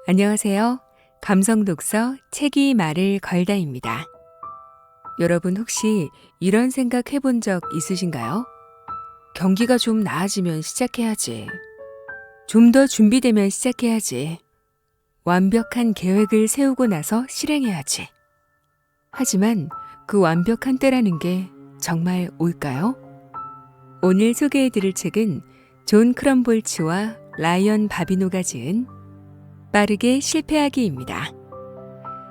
안녕하세요. 감성독서 책이 말을 걸다입니다. 여러분 혹시 이런 생각 해본 적 있으신가요? 경기가 좀 나아지면 시작해야지. 좀 더 준비되면 시작해야지. 완벽한 계획을 세우고 나서 실행해야지. 하지만 그 완벽한 때라는 게 정말 올까요? 오늘 소개해드릴 책은 존 크럼볼츠와 라이언 바비노가 지은 빠르게 실패하기입니다.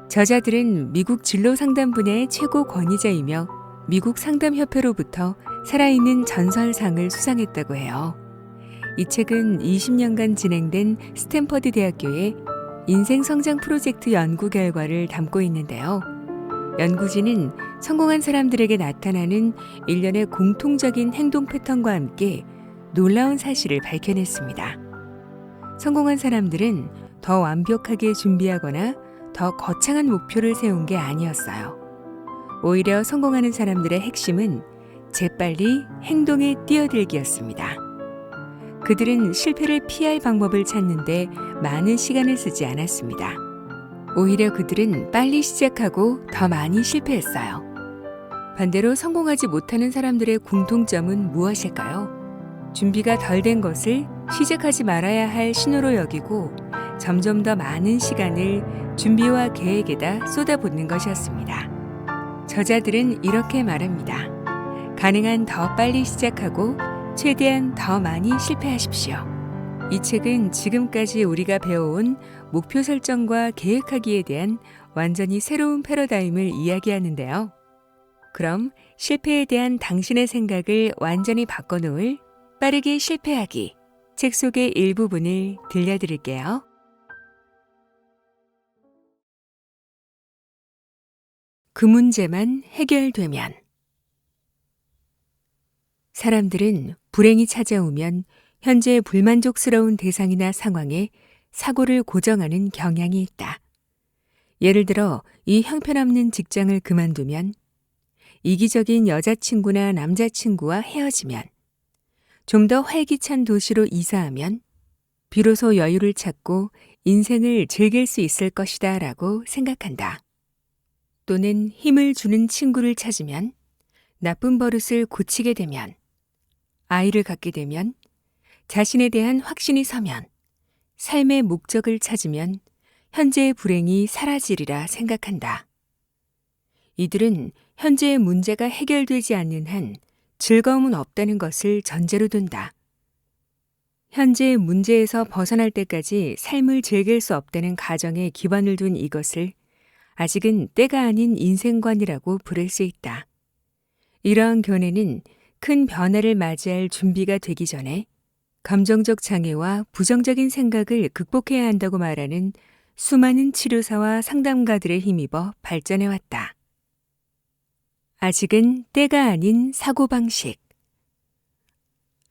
저자들은 미국 진로상담분야의 최고 권위자이며 미국 상담협회로부터 살아있는 전설상을 수상했다고 해요. 이 책은 20년간 진행된 스탠퍼드 대학교의 인생 성장 프로젝트 연구 결과를 담고 있는데요. 연구진은 성공한 사람들에게 나타나는 일련의 공통적인 행동 패턴과 함께 놀라운 사실을 밝혀냈습니다. 성공한 사람들은 더 완벽하게 준비하거나 더 거창한 목표를 세운 게 아니었어요. 오히려 성공하는 사람들의 핵심은 재빨리 행동에 뛰어들기였습니다. 그들은 실패를 피할 방법을 찾는데 많은 시간을 쓰지 않았습니다. 오히려 그들은 빨리 시작하고 더 많이 실패했어요. 반대로 성공하지 못하는 사람들의 공통점은 무엇일까요? 준비가 덜 된 것을 시작하지 말아야 할 신호로 여기고 점점 더 많은 시간을 준비와 계획에다 쏟아붓는 것이었습니다. 저자들은 이렇게 말합니다. 가능한 더 빨리 시작하고 최대한 더 많이 실패하십시오. 이 책은 지금까지 우리가 배워온 목표 설정과 계획하기에 대한 완전히 새로운 패러다임을 이야기하는데요. 그럼 실패에 대한 당신의 생각을 완전히 바꿔놓을 빠르게 실패하기 책 속의 일부분을 들려드릴게요. 그 문제만 해결되면. 사람들은 불행이 찾아오면 현재 불만족스러운 대상이나 상황에 사고를 고정하는 경향이 있다. 예를 들어 이 형편없는 직장을 그만두면, 이기적인 여자친구나 남자친구와 헤어지면, 좀 더 활기찬 도시로 이사하면 비로소 여유를 찾고 인생을 즐길 수 있을 것이다 라고 생각한다. 또는 힘을 주는 친구를 찾으면, 나쁜 버릇을 고치게 되면, 아이를 갖게 되면, 자신에 대한 확신이 서면, 삶의 목적을 찾으면 현재의 불행이 사라지리라 생각한다. 이들은 현재의 문제가 해결되지 않는 한 즐거움은 없다는 것을 전제로 둔다. 현재의 문제에서 벗어날 때까지 삶을 즐길 수 없다는 가정에 기반을 둔 이것을 아직은 때가 아닌 인생관이라고 부를 수 있다. 이러한 견해는 큰 변화를 맞이할 준비가 되기 전에 감정적 장애와 부정적인 생각을 극복해야 한다고 말하는 수많은 치료사와 상담가들에 힘입어 발전해왔다. 아직은 때가 아닌 사고방식.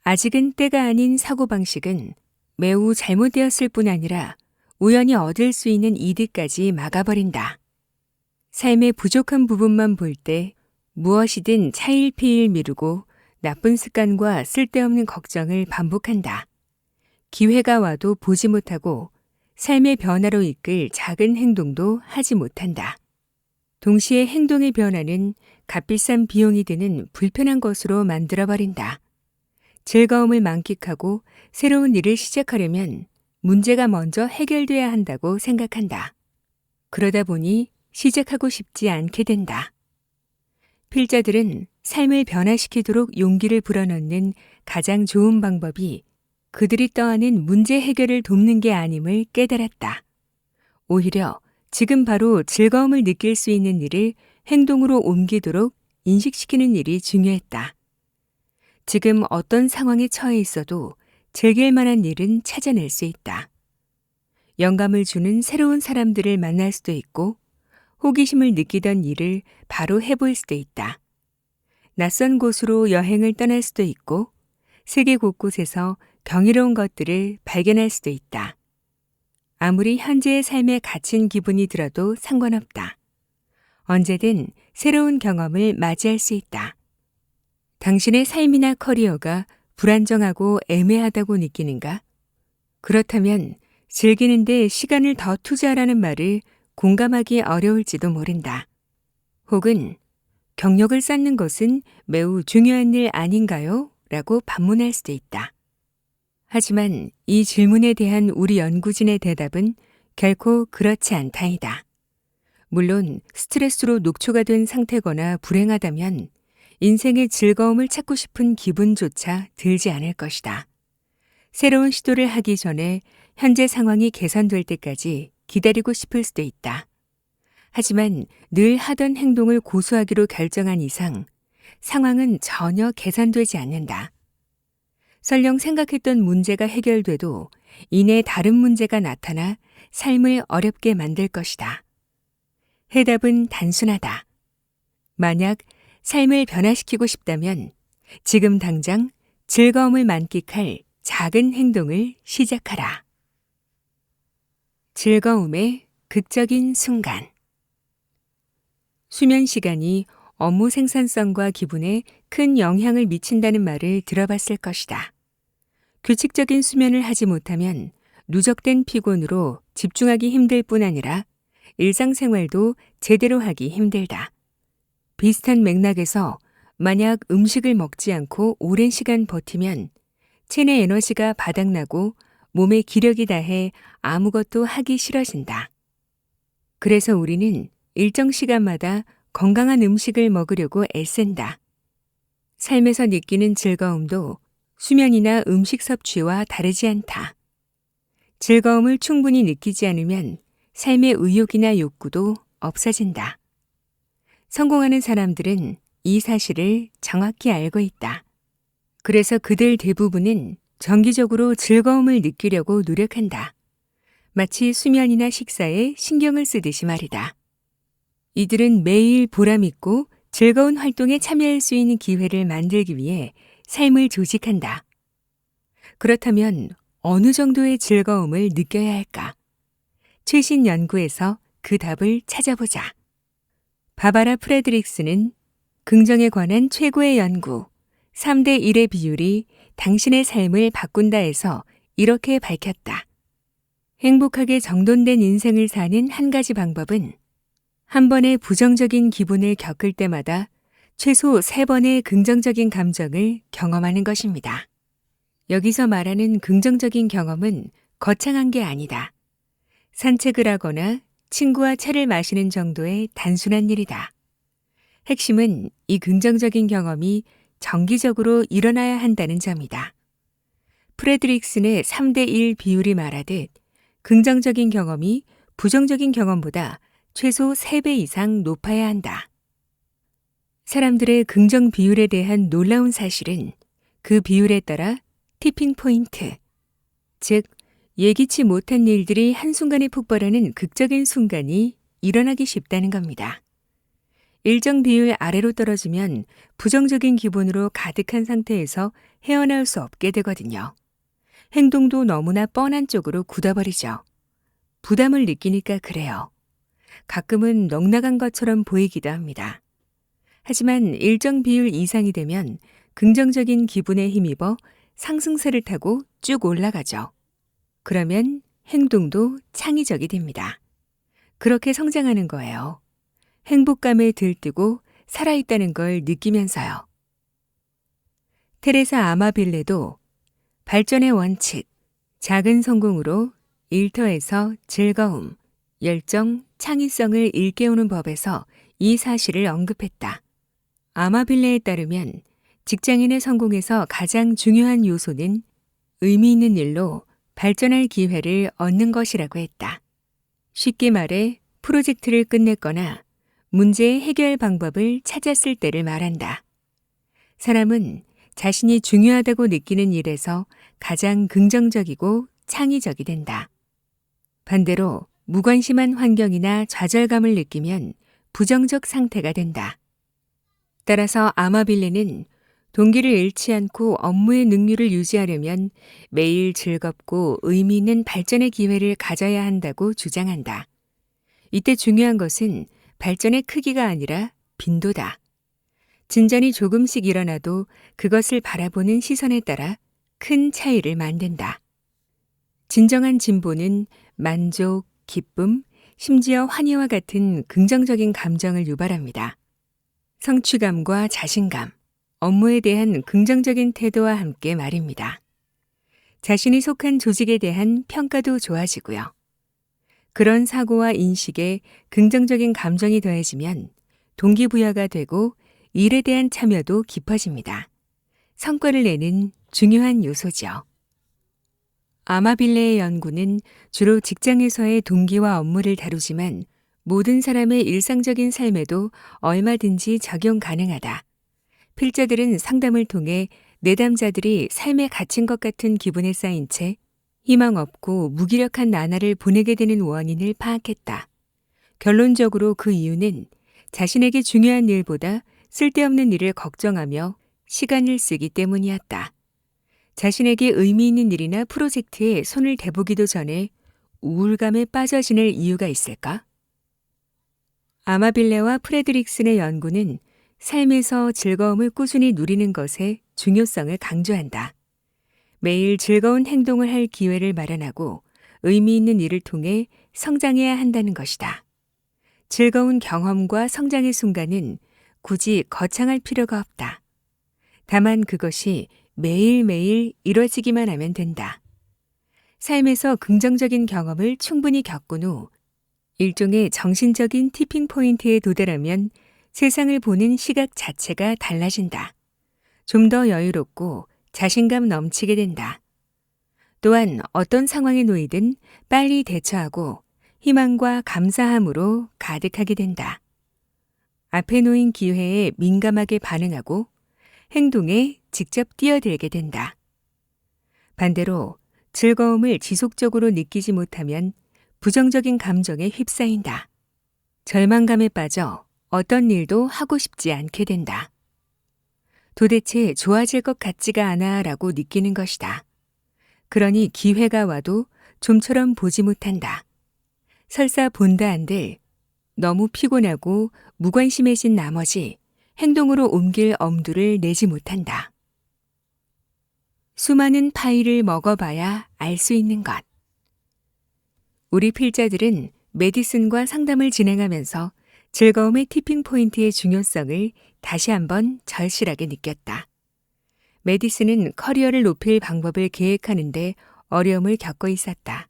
아직은 때가 아닌 사고방식은 매우 잘못되었을 뿐 아니라 우연히 얻을 수 있는 이득까지 막아버린다. 삶의 부족한 부분만 볼 때 무엇이든 차일피일 미루고 나쁜 습관과 쓸데없는 걱정을 반복한다. 기회가 와도 보지 못하고 삶의 변화로 이끌 작은 행동도 하지 못한다. 동시에 행동의 변화는 값비싼 비용이 드는 불편한 것으로 만들어버린다. 즐거움을 만끽하고 새로운 일을 시작하려면 문제가 먼저 해결돼야 한다고 생각한다. 그러다 보니 시작하고 싶지 않게 된다. 필자들은 삶을 변화시키도록 용기를 불어넣는 가장 좋은 방법이 그들이 떠안은 문제 해결을 돕는 게 아님을 깨달았다. 오히려 지금 바로 즐거움을 느낄 수 있는 일을 행동으로 옮기도록 인식시키는 일이 중요했다. 지금 어떤 상황에 처해 있어도 즐길 만한 일은 찾아낼 수 있다. 영감을 주는 새로운 사람들을 만날 수도 있고, 호기심을 느끼던 일을 바로 해볼 수도 있다. 낯선 곳으로 여행을 떠날 수도 있고, 세계 곳곳에서 경이로운 것들을 발견할 수도 있다. 아무리 현재의 삶에 갇힌 기분이 들어도 상관없다. 언제든 새로운 경험을 맞이할 수 있다. 당신의 삶이나 커리어가 불안정하고 애매하다고 느끼는가? 그렇다면 즐기는데 시간을 더 투자하라는 말을 공감하기 어려울지도 모른다. 혹은 경력을 쌓는 것은 매우 중요한 일 아닌가요? 라고 반문할 수도 있다. 하지만 이 질문에 대한 우리 연구진의 대답은 결코 그렇지 않다이다. 물론 스트레스로 녹초가 된 상태거나 불행하다면 인생의 즐거움을 찾고 싶은 기분조차 들지 않을 것이다. 새로운 시도를 하기 전에 현재 상황이 개선될 때까지 기다리고 싶을 수도 있다. 하지만 늘 하던 행동을 고수하기로 결정한 이상 상황은 전혀 개선되지 않는다. 설령 생각했던 문제가 해결돼도 이내 다른 문제가 나타나 삶을 어렵게 만들 것이다. 해답은 단순하다. 만약 삶을 변화시키고 싶다면 지금 당장 즐거움을 만끽할 작은 행동을 시작하라. 즐거움의 극적인 순간. 수면 시간이 업무 생산성과 기분에 큰 영향을 미친다는 말을 들어봤을 것이다. 규칙적인 수면을 하지 못하면 누적된 피곤으로 집중하기 힘들 뿐 아니라 일상생활도 제대로 하기 힘들다. 비슷한 맥락에서 만약 음식을 먹지 않고 오랜 시간 버티면 체내 에너지가 바닥나고 몸에 기력이 다해 아무것도 하기 싫어진다. 그래서 우리는 일정 시간마다 건강한 음식을 먹으려고 애쓴다. 삶에서 느끼는 즐거움도 수면이나 음식 섭취와 다르지 않다. 즐거움을 충분히 느끼지 않으면 삶의 의욕이나 욕구도 없어진다. 성공하는 사람들은 이 사실을 정확히 알고 있다. 그래서 그들 대부분은 정기적으로 즐거움을 느끼려고 노력한다. 마치 수면이나 식사에 신경을 쓰듯이 말이다. 이들은 매일 보람있고 즐거운 활동에 참여할 수 있는 기회를 만들기 위해 삶을 조직한다. 그렇다면 어느 정도의 즐거움을 느껴야 할까? 최신 연구에서 그 답을 찾아보자. 바바라 프레드릭스는 긍정에 관한 최고의 연구 3대 1의 비율이 당신의 삶을 바꾼다에서 이렇게 밝혔다. 행복하게 정돈된 인생을 사는 한 가지 방법은 한 번의 부정적인 기분을 겪을 때마다 최소 3번의 긍정적인 감정을 경험하는 것입니다. 여기서 말하는 긍정적인 경험은 거창한 게 아니다. 산책을 하거나 친구와 차를 마시는 정도의 단순한 일이다. 핵심은 이 긍정적인 경험이 정기적으로 일어나야 한다는 점이다. 프레드릭슨의 3대 1 비율이 말하듯 긍정적인 경험이 부정적인 경험보다 최소 3배 이상 높아야 한다. 사람들의 긍정 비율에 대한 놀라운 사실은 그 비율에 따라 티핑 포인트, 즉 예기치 못한 일들이 한순간에 폭발하는 극적인 순간이 일어나기 쉽다는 겁니다. 일정 비율 아래로 떨어지면 부정적인 기분으로 가득한 상태에서 헤어나올 수 없게 되거든요. 행동도 너무나 뻔한 쪽으로 굳어버리죠. 부담을 느끼니까 그래요. 가끔은 넉나간 것처럼 보이기도 합니다. 하지만 일정 비율 이상이 되면 긍정적인 기분에 힘입어 상승세를 타고 쭉 올라가죠. 그러면 행동도 창의적이 됩니다. 그렇게 성장하는 거예요. 행복감에 들뜨고 살아있다는 걸 느끼면서요. 테레사 아마빌레도 발전의 원칙, 작은 성공으로 일터에서 즐거움, 열정, 창의성을 일깨우는 법에서 이 사실을 언급했다. 아마빌레에 따르면 직장인의 성공에서 가장 중요한 요소는 의미 있는 일로 발전할 기회를 얻는 것이라고 했다. 쉽게 말해 프로젝트를 끝냈거나 문제의 해결 방법을 찾았을 때를 말한다. 사람은 자신이 중요하다고 느끼는 일에서 가장 긍정적이고 창의적이 된다. 반대로 무관심한 환경이나 좌절감을 느끼면 부정적 상태가 된다. 따라서 아마빌레는 동기를 잃지 않고 업무의 능률을 유지하려면 매일 즐겁고 의미 있는 발전의 기회를 가져야 한다고 주장한다. 이때 중요한 것은 발전의 크기가 아니라 빈도다. 진전이 조금씩 일어나도 그것을 바라보는 시선에 따라 큰 차이를 만든다. 진정한 진보는 만족, 기쁨, 심지어 환희와 같은 긍정적인 감정을 유발합니다. 성취감과 자신감, 업무에 대한 긍정적인 태도와 함께 말입니다. 자신이 속한 조직에 대한 평가도 좋아지고요. 그런 사고와 인식에 긍정적인 감정이 더해지면 동기부여가 되고 일에 대한 참여도 깊어집니다. 성과를 내는 중요한 요소죠. 아마빌레의 연구는 주로 직장에서의 동기와 업무를 다루지만 모든 사람의 일상적인 삶에도 얼마든지 적용 가능하다. 필자들은 상담을 통해 내담자들이 삶에 갇힌 것 같은 기분에 쌓인 채 희망 없고 무기력한 나날을 보내게 되는 원인을 파악했다. 결론적으로 그 이유는 자신에게 중요한 일보다 쓸데없는 일을 걱정하며 시간을 쓰기 때문이었다. 자신에게 의미 있는 일이나 프로젝트에 손을 대보기도 전에 우울감에 빠져 지낼 이유가 있을까? 아마빌레와 프레드릭슨의 연구는 삶에서 즐거움을 꾸준히 누리는 것의 중요성을 강조한다. 매일 즐거운 행동을 할 기회를 마련하고 의미 있는 일을 통해 성장해야 한다는 것이다. 즐거운 경험과 성장의 순간은 굳이 거창할 필요가 없다. 다만 그것이 매일매일 이뤄지기만 하면 된다. 삶에서 긍정적인 경험을 충분히 겪은 후 일종의 정신적인 티핑 포인트에 도달하면 세상을 보는 시각 자체가 달라진다. 좀 더 여유롭고 자신감 넘치게 된다. 또한 어떤 상황에 놓이든 빨리 대처하고 희망과 감사함으로 가득하게 된다. 앞에 놓인 기회에 민감하게 반응하고 행동에 직접 뛰어들게 된다. 반대로 즐거움을 지속적으로 느끼지 못하면 부정적인 감정에 휩싸인다. 절망감에 빠져 어떤 일도 하고 싶지 않게 된다. 도대체 좋아질 것 같지가 않아 라고 느끼는 것이다. 그러니 기회가 와도 좀처럼 보지 못한다. 설사 본다 한들 너무 피곤하고 무관심해진 나머지 행동으로 옮길 엄두를 내지 못한다. 수많은 파이를 먹어봐야 알 수 있는 것. 우리 필자들은 메디슨과 상담을 진행하면서 즐거움의 티핑 포인트의 중요성을 다시 한번 절실하게 느꼈다. 메디슨은 커리어를 높일 방법을 계획하는데 어려움을 겪고 있었다.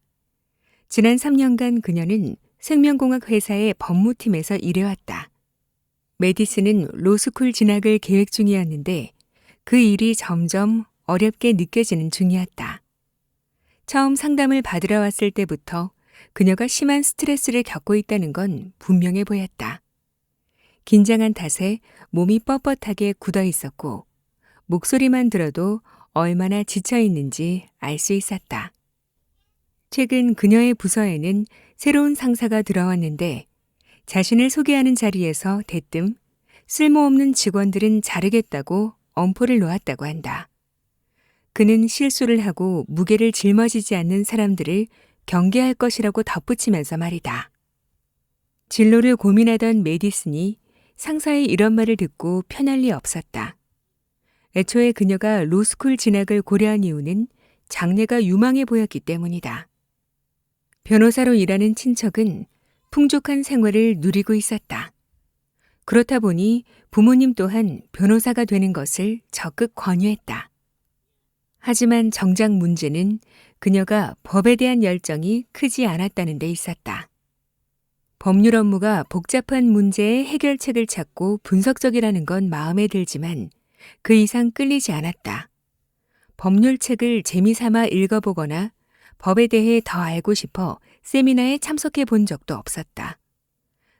지난 3년간 그녀는 생명공학 회사의 법무팀에서 일해왔다. 메디슨은 로스쿨 진학을 계획 중이었는데 그 일이 점점 어렵게 느껴지는 중이었다. 처음 상담을 받으러 왔을 때부터 그녀가 심한 스트레스를 겪고 있다는 건 분명해 보였다. 긴장한 탓에 몸이 뻣뻣하게 굳어 있었고 목소리만 들어도 얼마나 지쳐 있는지 알 수 있었다. 최근 그녀의 부서에는 새로운 상사가 들어왔는데 자신을 소개하는 자리에서 대뜸 쓸모없는 직원들은 자르겠다고 엄포를 놓았다고 한다. 그는 실수를 하고 무게를 짊어지지 않는 사람들을 경계할 것이라고 덧붙이면서 말이다. 진로를 고민하던 메디슨이 상사의 이런 말을 듣고 편할 리 없었다. 애초에 그녀가 로스쿨 진학을 고려한 이유는 장래가 유망해 보였기 때문이다. 변호사로 일하는 친척은 풍족한 생활을 누리고 있었다. 그렇다 보니 부모님 또한 변호사가 되는 것을 적극 권유했다. 하지만 정작 문제는 그녀가 법에 대한 열정이 크지 않았다는 데 있었다. 법률 업무가 복잡한 문제의 해결책을 찾고 분석적이라는 건 마음에 들지만 그 이상 끌리지 않았다. 법률책을 재미삼아 읽어보거나 법에 대해 더 알고 싶어 세미나에 참석해 본 적도 없었다.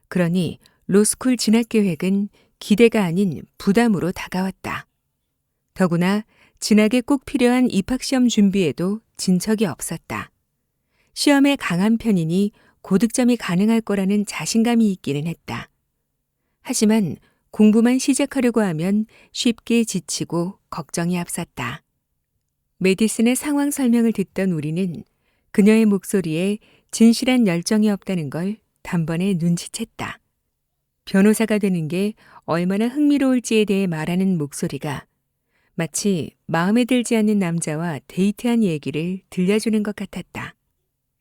그러니 로스쿨 진학 계획은 기대가 아닌 부담으로 다가왔다. 더구나 진학에 꼭 필요한 입학시험 준비에도 진척이 없었다. 시험에 강한 편이니 고득점이 가능할 거라는 자신감이 있기는 했다. 하지만 공부만 시작하려고 하면 쉽게 지치고 걱정이 앞섰다. 메디슨의 상황 설명을 듣던 우리는 그녀의 목소리에 진실한 열정이 없다는 걸 단번에 눈치챘다. 변호사가 되는 게 얼마나 흥미로울지에 대해 말하는 목소리가 마치 마음에 들지 않는 남자와 데이트한 얘기를 들려주는 것 같았다.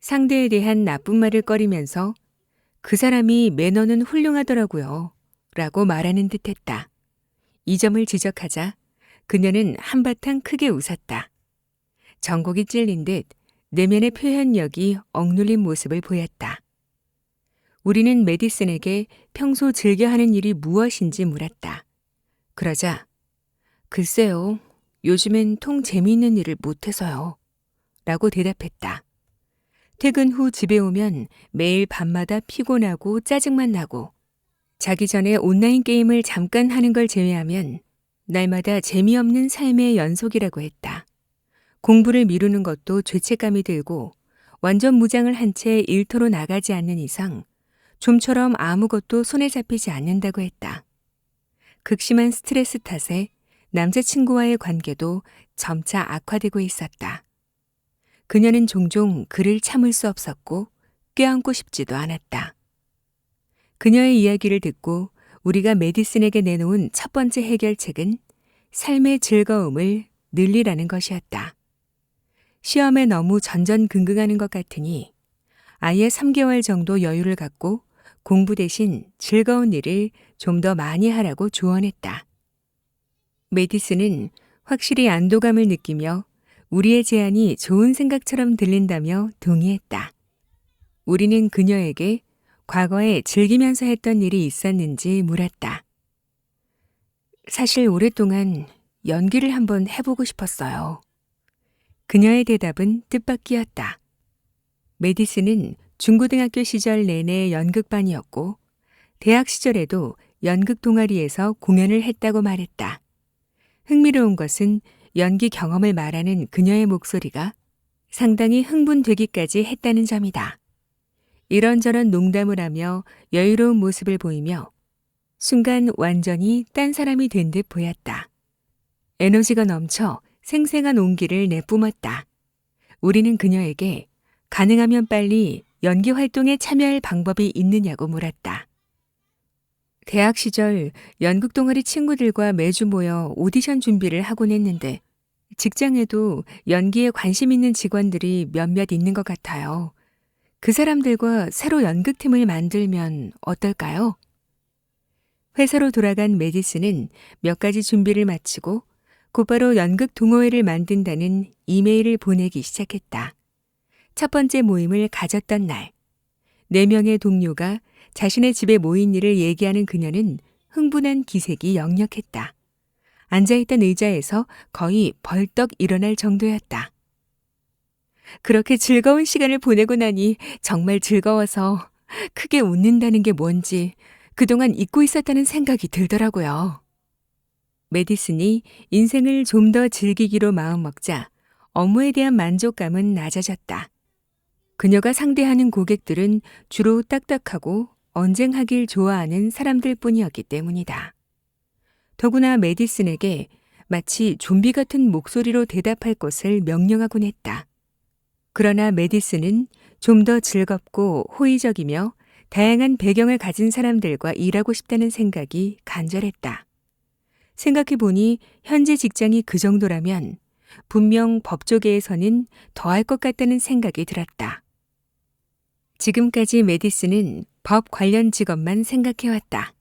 상대에 대한 나쁜 말을 꺼리면서 그 사람이 매너는 훌륭하더라고요. 라고 말하는 듯 했다. 이 점을 지적하자 그녀는 한바탕 크게 웃었다. 전곡이 찔린 듯 내면의 표현력이 억눌린 모습을 보였다. 우리는 메디슨에게 평소 즐겨하는 일이 무엇인지 물었다. 그러자 글쎄요, 요즘엔 통 재미있는 일을 못해서요. 라고 대답했다. 퇴근 후 집에 오면 매일 밤마다 피곤하고 짜증만 나고 자기 전에 온라인 게임을 잠깐 하는 걸 제외하면 날마다 재미없는 삶의 연속이라고 했다. 공부를 미루는 것도 죄책감이 들고 완전 무장을 한 채 일터로 나가지 않는 이상 좀처럼 아무것도 손에 잡히지 않는다고 했다. 극심한 스트레스 탓에 남자친구와의 관계도 점차 악화되고 있었다. 그녀는 종종 그를 참을 수 없었고 껴안고 싶지도 않았다. 그녀의 이야기를 듣고 우리가 메디슨에게 내놓은 첫 번째 해결책은 삶의 즐거움을 늘리라는 것이었다. 시험에 너무 전전긍긍하는 것 같으니 아예 3개월 정도 여유를 갖고 공부 대신 즐거운 일을 좀 더 많이 하라고 조언했다. 메디슨은 확실히 안도감을 느끼며 우리의 제안이 좋은 생각처럼 들린다며 동의했다. 우리는 그녀에게 과거에 즐기면서 했던 일이 있었는지 물었다. 사실 오랫동안 연기를 한번 해보고 싶었어요. 그녀의 대답은 뜻밖이었다. 메디슨은 중고등학교 시절 내내 연극반이었고 대학 시절에도 연극 동아리에서 공연을 했다고 말했다. 흥미로운 것은 연기 경험을 말하는 그녀의 목소리가 상당히 흥분되기까지 했다는 점이다. 이런저런 농담을 하며 여유로운 모습을 보이며 순간 완전히 딴 사람이 된 듯 보였다. 에너지가 넘쳐 생생한 온기를 내뿜었다. 우리는 그녀에게 가능하면 빨리 연기 활동에 참여할 방법이 있느냐고 물었다. 대학 시절 연극 동아리 친구들과 매주 모여 오디션 준비를 하곤 했는데 직장에도 연기에 관심 있는 직원들이 몇몇 있는 것 같아요. 그 사람들과 새로 연극팀을 만들면 어떨까요? 회사로 돌아간 메디슨은 몇 가지 준비를 마치고 곧바로 연극 동호회를 만든다는 이메일을 보내기 시작했다. 첫 번째 모임을 가졌던 날, 4명의 동료가 자신의 집에 모인 일을 얘기하는 그녀는 흥분한 기색이 역력했다. 앉아있던 의자에서 거의 벌떡 일어날 정도였다. 그렇게 즐거운 시간을 보내고 나니 정말 즐거워서 크게 웃는다는 게 뭔지 그동안 잊고 있었다는 생각이 들더라고요. 메디슨이 인생을 좀 더 즐기기로 마음먹자 업무에 대한 만족감은 낮아졌다. 그녀가 상대하는 고객들은 주로 딱딱하고 언쟁하길 좋아하는 사람들 뿐이었기 때문이다. 더구나 메디슨에게 마치 좀비 같은 목소리로 대답할 것을 명령하곤 했다. 그러나 메디슨은 좀 더 즐겁고 호의적이며 다양한 배경을 가진 사람들과 일하고 싶다는 생각이 간절했다. 생각해보니 현재 직장이 그 정도라면 분명 법조계에서는 더할 것 같다는 생각이 들었다. 지금까지 메디슨은 법 관련 직업만 생각해왔다.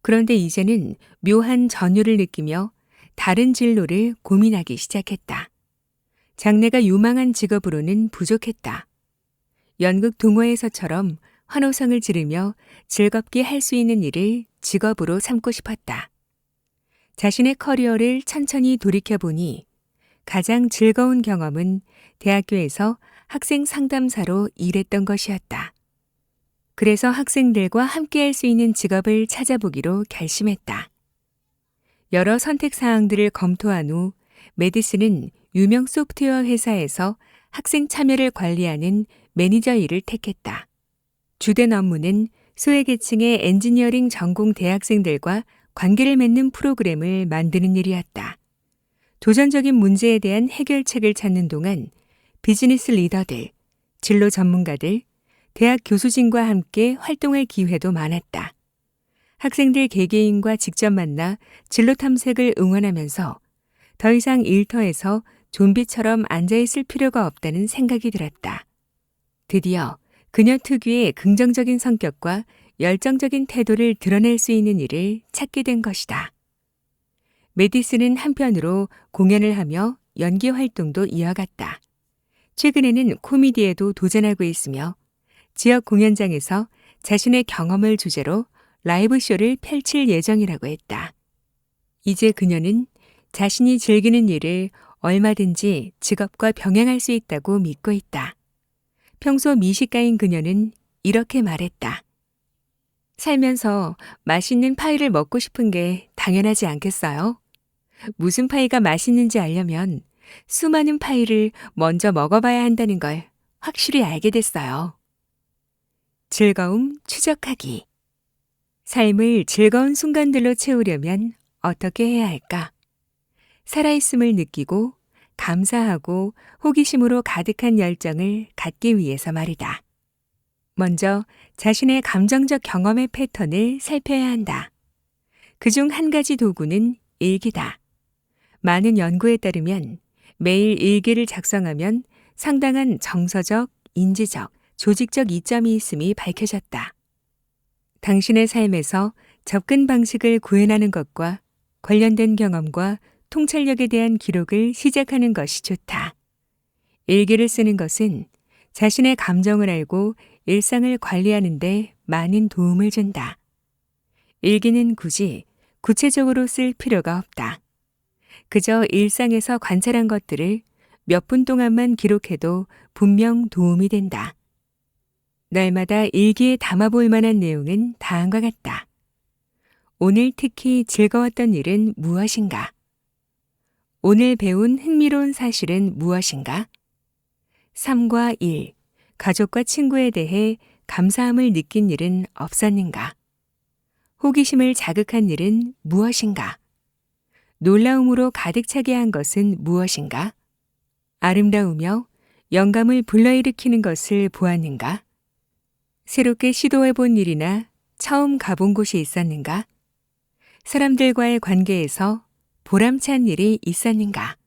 그런데 이제는 묘한 전율을 느끼며 다른 진로를 고민하기 시작했다. 장래가 유망한 직업으로는 부족했다. 연극 동호회에서처럼 환호성을 지르며 즐겁게 할 수 있는 일을 직업으로 삼고 싶었다. 자신의 커리어를 천천히 돌이켜보니 가장 즐거운 경험은 대학교에서 학생 상담사로 일했던 것이었다. 그래서 학생들과 함께할 수 있는 직업을 찾아보기로 결심했다. 여러 선택 사항들을 검토한 후 메디슨은 유명 소프트웨어 회사에서 학생 참여를 관리하는 매니저 일을 택했다. 주된 업무는 소외계층의 엔지니어링 전공 대학생들과 관계를 맺는 프로그램을 만드는 일이었다. 도전적인 문제에 대한 해결책을 찾는 동안 비즈니스 리더들, 진로 전문가들, 대학 교수진과 함께 활동할 기회도 많았다. 학생들 개개인과 직접 만나 진로 탐색을 응원하면서 더 이상 일터에서 좀비처럼 앉아있을 필요가 없다는 생각이 들었다. 드디어 그녀 특유의 긍정적인 성격과 열정적인 태도를 드러낼 수 있는 일을 찾게 된 것이다. 메디슨은 한편으로 공연을 하며 연기 활동도 이어갔다. 최근에는 코미디에도 도전하고 있으며 지역 공연장에서 자신의 경험을 주제로 라이브 쇼를 펼칠 예정이라고 했다. 이제 그녀는 자신이 즐기는 일을 얼마든지 직업과 병행할 수 있다고 믿고 있다. 평소 미식가인 그녀는 이렇게 말했다. 살면서 맛있는 파이를 먹고 싶은 게 당연하지 않겠어요? 무슨 파이가 맛있는지 알려면 수많은 파이를 먼저 먹어봐야 한다는 걸 확실히 알게 됐어요. 즐거움 추적하기. 삶을 즐거운 순간들로 채우려면 어떻게 해야 할까? 살아있음을 느끼고 감사하고 호기심으로 가득한 열정을 갖기 위해서 말이다. 먼저 자신의 감정적 경험의 패턴을 살펴야 한다. 그중 한 가지 도구는 일기다. 많은 연구에 따르면 매일 일기를 작성하면 상당한 정서적, 인지적, 조직적 이점이 있음이 밝혀졌다. 당신의 삶에서 접근 방식을 구현하는 것과 관련된 경험과 통찰력에 대한 기록을 시작하는 것이 좋다. 일기를 쓰는 것은 자신의 감정을 알고 일상을 관리하는 데 많은 도움을 준다. 일기는 굳이 구체적으로 쓸 필요가 없다. 그저 일상에서 관찰한 것들을 몇 분 동안만 기록해도 분명 도움이 된다. 날마다 일기에 담아볼 만한 내용은 다음과 같다. 오늘 특히 즐거웠던 일은 무엇인가? 오늘 배운 흥미로운 사실은 무엇인가? 3과 1. 가족과 친구에 대해 감사함을 느낀 일은 없었는가? 호기심을 자극한 일은 무엇인가? 놀라움으로 가득 차게 한 것은 무엇인가? 아름다우며 영감을 불러일으키는 것을 보았는가? 새롭게 시도해본 일이나 처음 가본 곳이 있었는가? 사람들과의 관계에서 보람찬 일이 있었는가?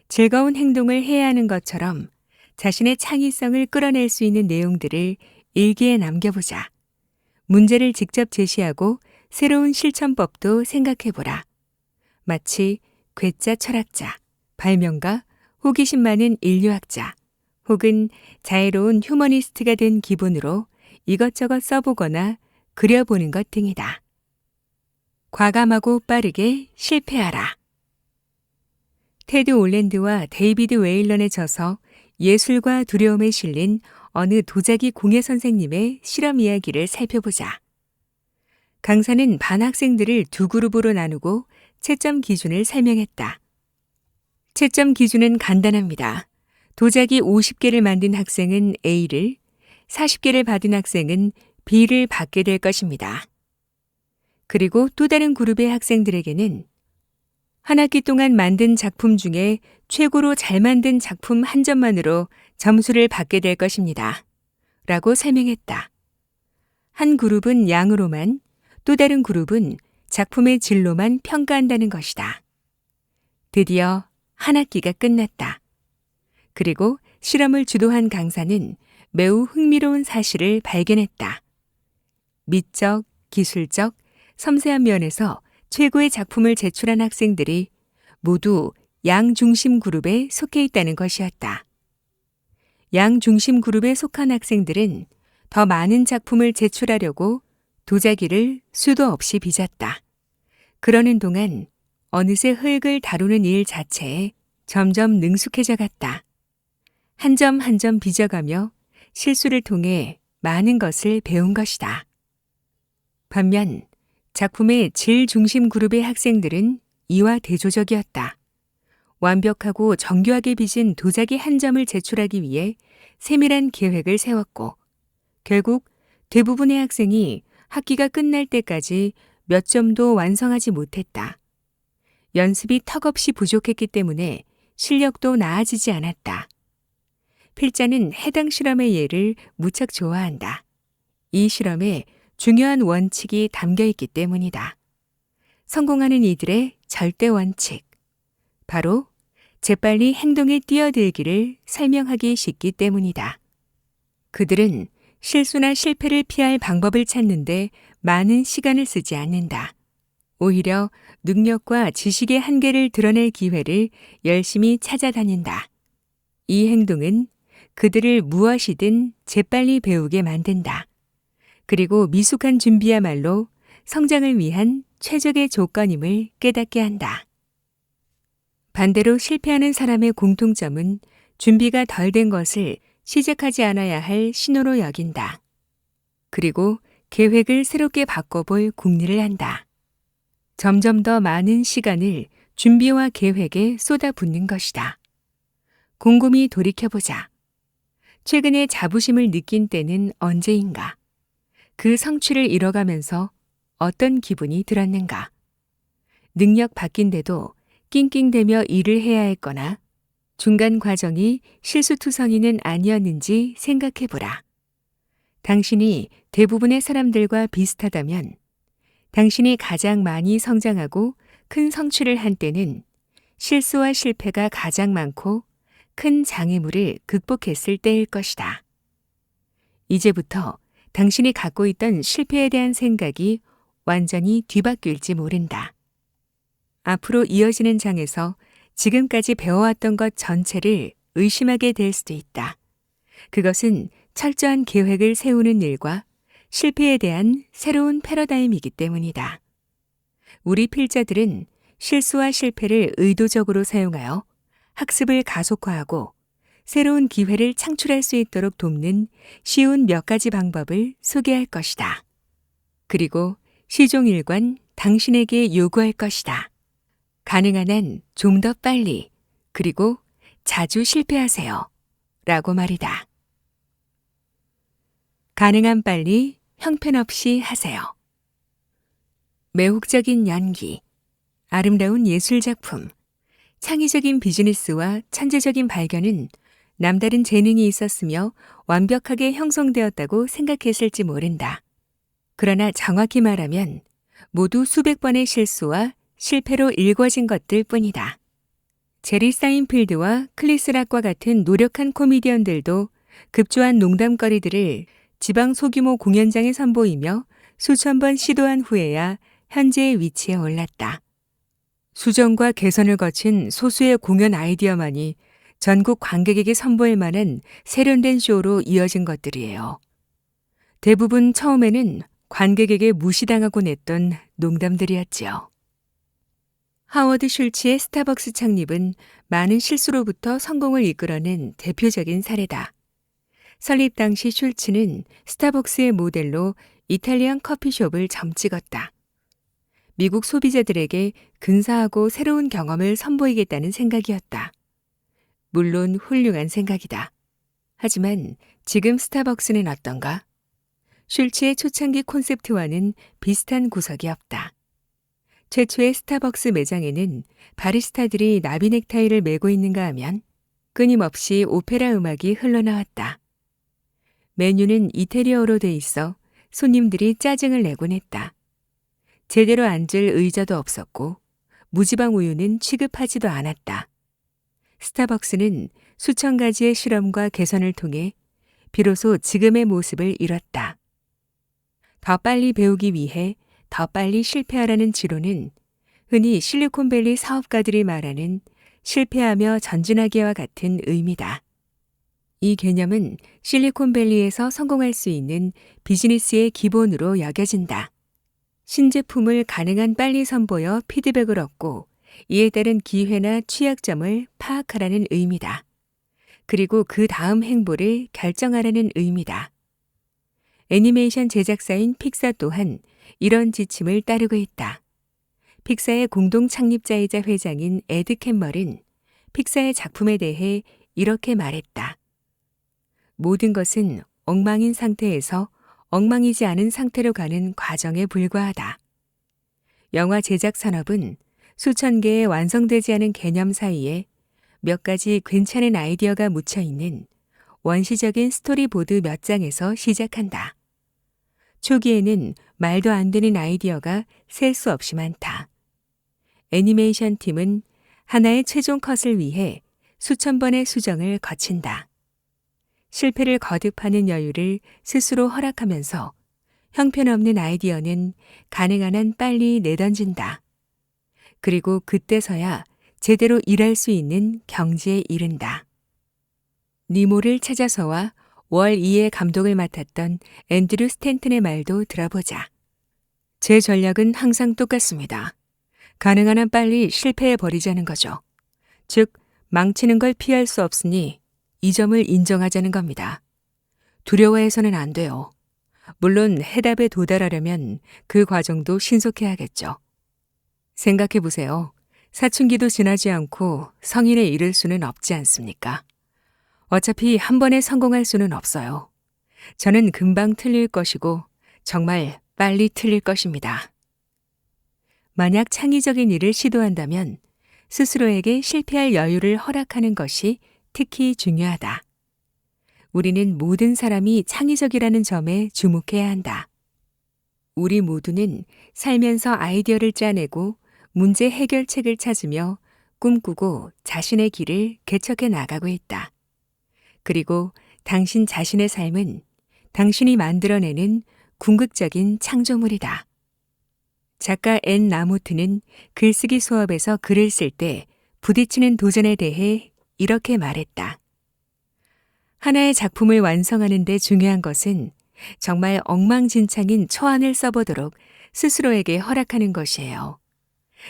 즐거운 행동을 해야 하는 것처럼 자신의 창의성을 끌어낼 수 있는 내용들을 일기에 남겨보자. 문제를 직접 제시하고 새로운 실천법도 생각해보라. 마치 괴짜 철학자, 발명가, 호기심 많은 인류학자, 혹은 자애로운 휴머니스트가 된 기분으로 이것저것 써보거나 그려보는 것 등이다. 과감하고 빠르게 실패하라. 테드 올랜드와 데이비드 웨일런의 저서 예술과 두려움에 실린 어느 도자기 공예 선생님의 실험 이야기를 살펴보자. 강사는 반 학생들을 두 그룹으로 나누고 채점 기준을 설명했다. 채점 기준은 간단합니다. 도자기 50개를 만든 학생은 A를, 40개를 받은 학생은 B를 받게 될 것입니다. 그리고 또 다른 그룹의 학생들에게는 한 학기 동안 만든 작품 중에 최고로 잘 만든 작품 한 점만으로 점수를 받게 될 것입니다. 라고 설명했다. 한 그룹은 양으로만, 또 다른 그룹은 작품의 질로만 평가한다는 것이다. 드디어 한 학기가 끝났다. 그리고 실험을 주도한 강사는 매우 흥미로운 사실을 발견했다. 미적, 기술적, 섬세한 면에서 최고의 작품을 제출한 학생들이 모두 양중심 그룹에 속해 있다는 것이었다. 양중심 그룹에 속한 학생들은 더 많은 작품을 제출하려고 도자기를 수도 없이 빚었다. 그러는 동안 어느새 흙을 다루는 일 자체에 점점 능숙해져 갔다. 한 점 한 점 빚어가며 실수를 통해 많은 것을 배운 것이다. 반면 작품의 질 중심 그룹의 학생들은 이와 대조적이었다. 완벽하고 정교하게 빚은 도자기 한 점을 제출하기 위해 세밀한 계획을 세웠고 결국 대부분의 학생이 학기가 끝날 때까지 몇 점도 완성하지 못했다. 연습이 턱없이 부족했기 때문에 실력도 나아지지 않았다. 필자는 해당 실험의 예를 무척 좋아한다. 이 실험에 중요한 원칙이 담겨 있기 때문이다. 성공하는 이들의 절대 원칙. 바로 재빨리 행동에 뛰어들기를 설명하기 쉽기 때문이다. 그들은 실수나 실패를 피할 방법을 찾는데 많은 시간을 쓰지 않는다. 오히려 능력과 지식의 한계를 드러낼 기회를 열심히 찾아다닌다. 이 행동은 그들을 무엇이든 재빨리 배우게 만든다. 그리고 미숙한 준비야말로 성장을 위한 최적의 조건임을 깨닫게 한다. 반대로 실패하는 사람의 공통점은 준비가 덜 된 것을 시작하지 않아야 할 신호로 여긴다. 그리고 계획을 새롭게 바꿔볼 궁리를 한다. 점점 더 많은 시간을 준비와 계획에 쏟아붓는 것이다. 곰곰이 돌이켜보자. 최근에 자부심을 느낀 때는 언제인가? 그 성취를 이뤄가면서 어떤 기분이 들었는가? 능력 바뀐데도 낑낑대며 일을 해야 했거나 중간 과정이 실수투성이는 아니었는지 생각해보라. 당신이 대부분의 사람들과 비슷하다면 당신이 가장 많이 성장하고 큰 성취를 한 때는 실수와 실패가 가장 많고 큰 장애물을 극복했을 때일 것이다. 이제부터 당신이 갖고 있던 실패에 대한 생각이 완전히 뒤바뀔지 모른다. 앞으로 이어지는 장에서 지금까지 배워왔던 것 전체를 의심하게 될 수도 있다. 그것은 철저한 계획을 세우는 일과 실패에 대한 새로운 패러다임이기 때문이다. 우리 필자들은 실수와 실패를 의도적으로 사용하여 학습을 가속화하고 새로운 기회를 창출할 수 있도록 돕는 쉬운 몇 가지 방법을 소개할 것이다. 그리고 시종일관 당신에게 요구할 것이다. 가능한 한 좀 더 빨리, 그리고 자주 실패하세요. 라고 말이다. 가능한 빨리, 형편없이 하세요. 매혹적인 연기, 아름다운 예술작품, 창의적인 비즈니스와 천재적인 발견은 남다른 재능이 있었으며 완벽하게 형성되었다고 생각했을지 모른다. 그러나 정확히 말하면 모두 수백 번의 실수와 실패로 일궈진 것들 뿐이다. 제리 사인필드와 클리스 락과 같은 노력한 코미디언들도 급조한 농담거리들을 지방 소규모 공연장에 선보이며 수천 번 시도한 후에야 현재의 위치에 올랐다. 수정과 개선을 거친 소수의 공연 아이디어만이 전국 관객에게 선보일 만한 세련된 쇼로 이어진 것들이에요. 대부분 처음에는 관객에게 무시당하곤 했던 농담들이었지요. 하워드 슐츠의 스타벅스 창립은 많은 실수로부터 성공을 이끌어낸 대표적인 사례다. 설립 당시 슐츠는 스타벅스의 모델로 이탈리안 커피숍을 점찍었다. 미국 소비자들에게 근사하고 새로운 경험을 선보이겠다는 생각이었다. 물론 훌륭한 생각이다. 하지만 지금 스타벅스는 어떤가? 슐츠의 초창기 콘셉트와는 비슷한 구석이 없다. 최초의 스타벅스 매장에는 바리스타들이 나비 넥타이를 메고 있는가 하면 끊임없이 오페라 음악이 흘러나왔다. 메뉴는 이태리어로 돼 있어 손님들이 짜증을 내곤 했다. 제대로 앉을 의자도 없었고 무지방 우유는 취급하지도 않았다. 스타벅스는 수천 가지의 실험과 개선을 통해 비로소 지금의 모습을 이뤘다. 더 빨리 배우기 위해 더 빨리 실패하라는 지론은 흔히 실리콘밸리 사업가들이 말하는 실패하며 전진하기와 같은 의미다. 이 개념은 실리콘밸리에서 성공할 수 있는 비즈니스의 기본으로 여겨진다. 신제품을 가능한 빨리 선보여 피드백을 얻고 이에 따른 기회나 취약점을 파악하라는 의미다. 그리고 그 다음 행보를 결정하라는 의미다. 애니메이션 제작사인 픽사 또한 이런 지침을 따르고 있다. 픽사의 공동 창립자이자 회장인 에드 캠멀은 픽사의 작품에 대해 이렇게 말했다. 모든 것은 엉망인 상태에서 엉망이지 않은 상태로 가는 과정에 불과하다. 영화 제작 산업은 수천 개의 완성되지 않은 개념 사이에 몇 가지 괜찮은 아이디어가 묻혀 있는 원시적인 스토리보드 몇 장에서 시작한다. 초기에는 말도 안 되는 아이디어가 셀 수 없이 많다. 애니메이션 팀은 하나의 최종 컷을 위해 수천 번의 수정을 거친다. 실패를 거듭하는 여유를 스스로 허락하면서 형편없는 아이디어는 가능한 한 빨리 내던진다. 그리고 그때서야 제대로 일할 수 있는 경지에 이른다. 니모를 찾아서와 월 2의 감독을 맡았던 앤드류 스탠튼의 말도 들어보자. 제 전략은 항상 똑같습니다. 가능한 한 빨리 실패해버리자는 거죠. 즉, 망치는 걸 피할 수 없으니 이 점을 인정하자는 겁니다. 두려워해서는 안 돼요. 물론 해답에 도달하려면 그 과정도 신속해야겠죠. 생각해 보세요. 사춘기도 지나지 않고 성인에 이를 수는 없지 않습니까? 어차피 한 번에 성공할 수는 없어요. 저는 금방 틀릴 것이고 정말 빨리 틀릴 것입니다. 만약 창의적인 일을 시도한다면 스스로에게 실패할 여유를 허락하는 것이 특히 중요하다. 우리는 모든 사람이 창의적이라는 점에 주목해야 한다. 우리 모두는 살면서 아이디어를 짜내고 문제 해결책을 찾으며 꿈꾸고 자신의 길을 개척해 나가고 있다. 그리고 당신 자신의 삶은 당신이 만들어내는 궁극적인 창조물이다. 작가 앤 라모트는 글쓰기 수업에서 글을 쓸 때 부딪히는 도전에 대해 이렇게 말했다. 하나의 작품을 완성하는 데 중요한 것은 정말 엉망진창인 초안을 써보도록 스스로에게 허락하는 것이에요.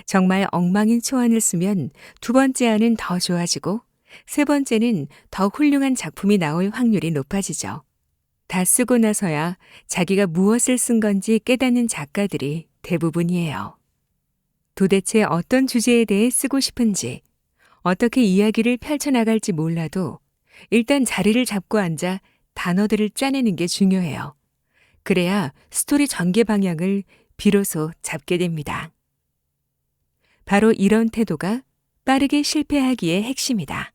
정말 엉망인 초안을 쓰면 두 번째 안은 더 좋아지고 세 번째는 더 훌륭한 작품이 나올 확률이 높아지죠. 다 쓰고 나서야 자기가 무엇을 쓴 건지 깨닫는 작가들이 대부분이에요. 도대체 어떤 주제에 대해 쓰고 싶은지, 어떻게 이야기를 펼쳐나갈지 몰라도 일단 자리를 잡고 앉아 단어들을 짜내는 게 중요해요. 그래야 스토리 전개 방향을 비로소 잡게 됩니다. 바로 이런 태도가 빠르게 실패하기의 핵심이다.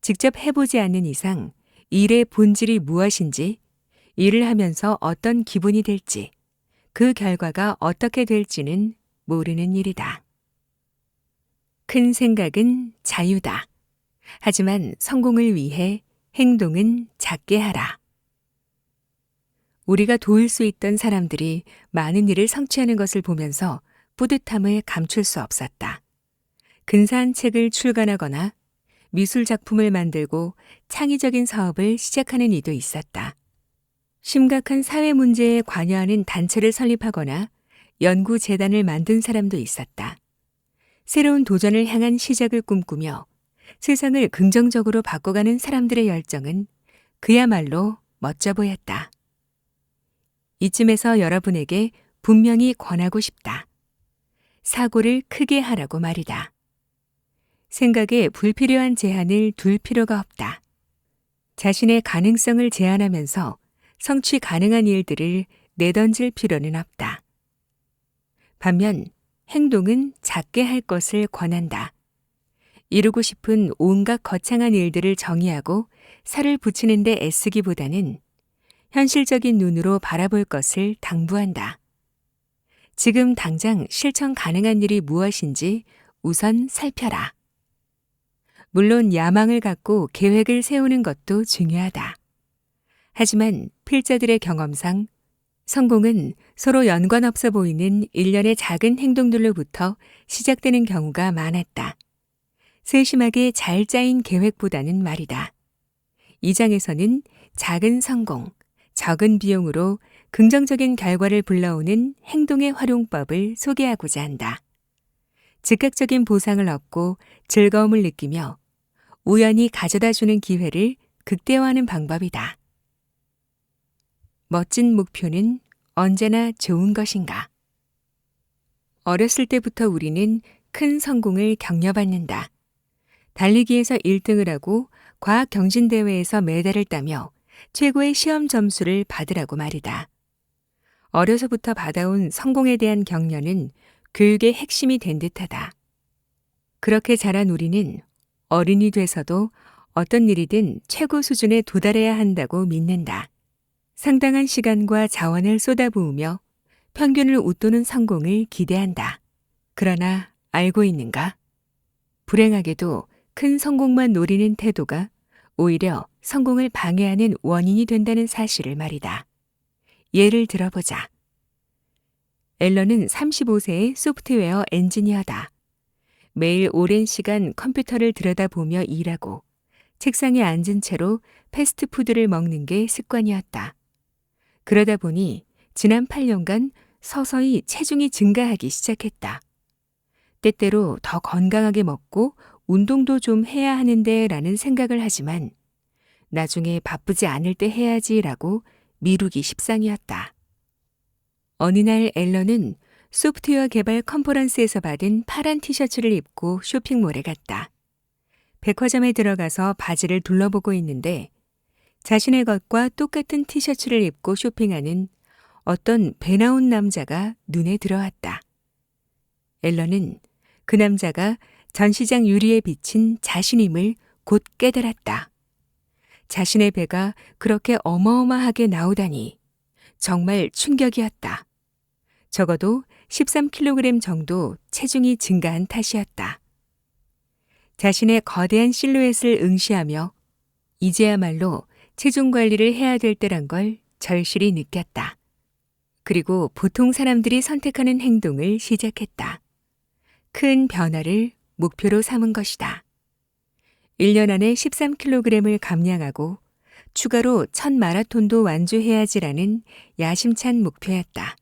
직접 해보지 않는 이상 일의 본질이 무엇인지, 일을 하면서 어떤 기분이 될지, 그 결과가 어떻게 될지는 모르는 일이다. 큰 생각은 자유다. 하지만 성공을 위해 행동은 작게 하라. 우리가 도울 수 있던 사람들이 많은 일을 성취하는 것을 보면서 뿌듯함을 감출 수 없었다. 근사한 책을 출간하거나 미술 작품을 만들고 창의적인 사업을 시작하는 이도 있었다. 심각한 사회 문제에 관여하는 단체를 설립하거나 연구재단을 만든 사람도 있었다. 새로운 도전을 향한 시작을 꿈꾸며 세상을 긍정적으로 바꿔가는 사람들의 열정은 그야말로 멋져 보였다. 이쯤에서 여러분에게 분명히 권하고 싶다. 사고를 크게 하라고 말이다. 생각에 불필요한 제한을 둘 필요가 없다. 자신의 가능성을 제한하면서 성취 가능한 일들을 내던질 필요는 없다. 반면 행동은 작게 할 것을 권한다. 이루고 싶은 온갖 거창한 일들을 정의하고 살을 붙이는 데 애쓰기보다는 현실적인 눈으로 바라볼 것을 당부한다. 지금 당장 실천 가능한 일이 무엇인지 우선 살펴라. 물론 야망을 갖고 계획을 세우는 것도 중요하다. 하지만 필자들의 경험상 성공은 서로 연관없어 보이는 일련의 작은 행동들로부터 시작되는 경우가 많았다. 세심하게 잘 짜인 계획보다는 말이다. 이 장에서는 작은 성공, 적은 비용으로 긍정적인 결과를 불러오는 행동의 활용법을 소개하고자 한다. 즉각적인 보상을 얻고 즐거움을 느끼며 우연히 가져다주는 기회를 극대화하는 방법이다. 멋진 목표는 언제나 좋은 것인가? 어렸을 때부터 우리는 큰 성공을 격려받는다. 달리기에서 1등을 하고 과학 경진대회에서 메달을 따며 최고의 시험 점수를 받으라고 말이다. 어려서부터 받아온 성공에 대한 격려는 교육의 핵심이 된 듯하다. 그렇게 자란 우리는 어른이 돼서도 어떤 일이든 최고 수준에 도달해야 한다고 믿는다. 상당한 시간과 자원을 쏟아부으며 평균을 웃도는 성공을 기대한다. 그러나 알고 있는가? 불행하게도 큰 성공만 노리는 태도가 오히려 성공을 방해하는 원인이 된다는 사실을 말이다. 예를 들어보자. 앨런은 35세의 소프트웨어 엔지니어다. 매일 오랜 시간 컴퓨터를 들여다보며 일하고 책상에 앉은 채로 패스트푸드를 먹는 게 습관이었다. 그러다 보니 지난 8년간 서서히 체중이 증가하기 시작했다. 때때로 더 건강하게 먹고 운동도 좀 해야 하는데 라는 생각을 하지만 나중에 바쁘지 않을 때 해야지라고 미루기 십상이었다. 어느 날 앨런은 소프트웨어 개발 컨퍼런스에서 받은 파란 티셔츠를 입고 쇼핑몰에 갔다. 백화점에 들어가서 바지를 둘러보고 있는데 자신의 것과 똑같은 티셔츠를 입고 쇼핑하는 어떤 배 나온 남자가 눈에 들어왔다. 앨런은 그 남자가 전시장 유리에 비친 자신임을 곧 깨달았다. 자신의 배가 그렇게 어마어마하게 나오다니 정말 충격이었다. 적어도 13kg 정도 체중이 증가한 탓이었다. 자신의 거대한 실루엣을 응시하며 이제야말로 체중 관리를 해야 될 때란 걸 절실히 느꼈다. 그리고 보통 사람들이 선택하는 행동을 시작했다. 큰 변화를 목표로 삼은 것이다. 1년 안에 13kg을 감량하고 추가로 첫 마라톤도 완주해야지라는 야심찬 목표였다.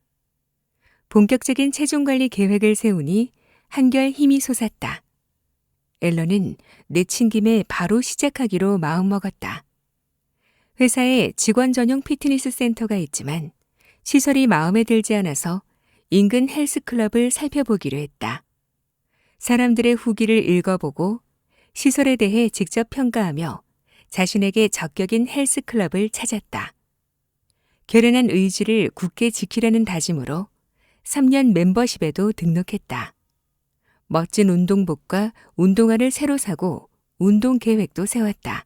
본격적인 체중관리 계획을 세우니 한결 힘이 솟았다. 앨런은 내친 김에 바로 시작하기로 마음먹었다. 회사에 직원 전용 피트니스 센터가 있지만 시설이 마음에 들지 않아서 인근 헬스클럽을 살펴보기로 했다. 사람들의 후기를 읽어보고 시설에 대해 직접 평가하며 자신에게 적격인 헬스클럽을 찾았다. 결연한 의지를 굳게 지키려는 다짐으로 3년 멤버십에도 등록했다. 멋진 운동복과 운동화를 새로 사고 운동 계획도 세웠다.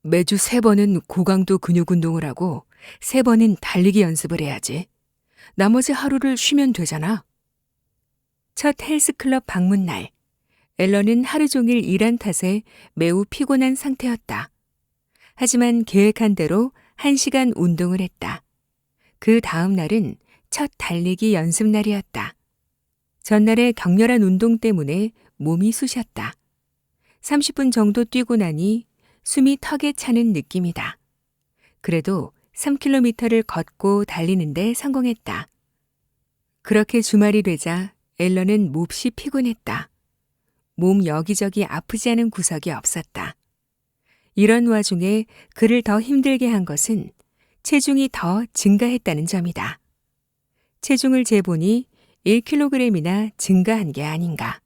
매주 3번은 고강도 근육 운동을 하고 3번은 달리기 연습을 해야지. 나머지 하루를 쉬면 되잖아. 첫 헬스클럽 방문 날, 앨런은 하루 종일 일한 탓에 매우 피곤한 상태였다. 하지만 계획한 대로 1시간 운동을 했다. 그 다음 날은 첫 달리기 연습 날이었다. 전날의 격렬한 운동 때문에 몸이 쑤셨다. 30분 정도 뛰고 나니 숨이 턱에 차는 느낌이다. 그래도 3km를 걷고 달리는데 성공했다. 그렇게 주말이 되자 앨런은 몹시 피곤했다. 몸 여기저기 아프지 않은 구석이 없었다. 이런 와중에 그를 더 힘들게 한 것은 체중이 더 증가했다는 점이다. 체중을 재보니 1kg이나 증가한 게 아닌가.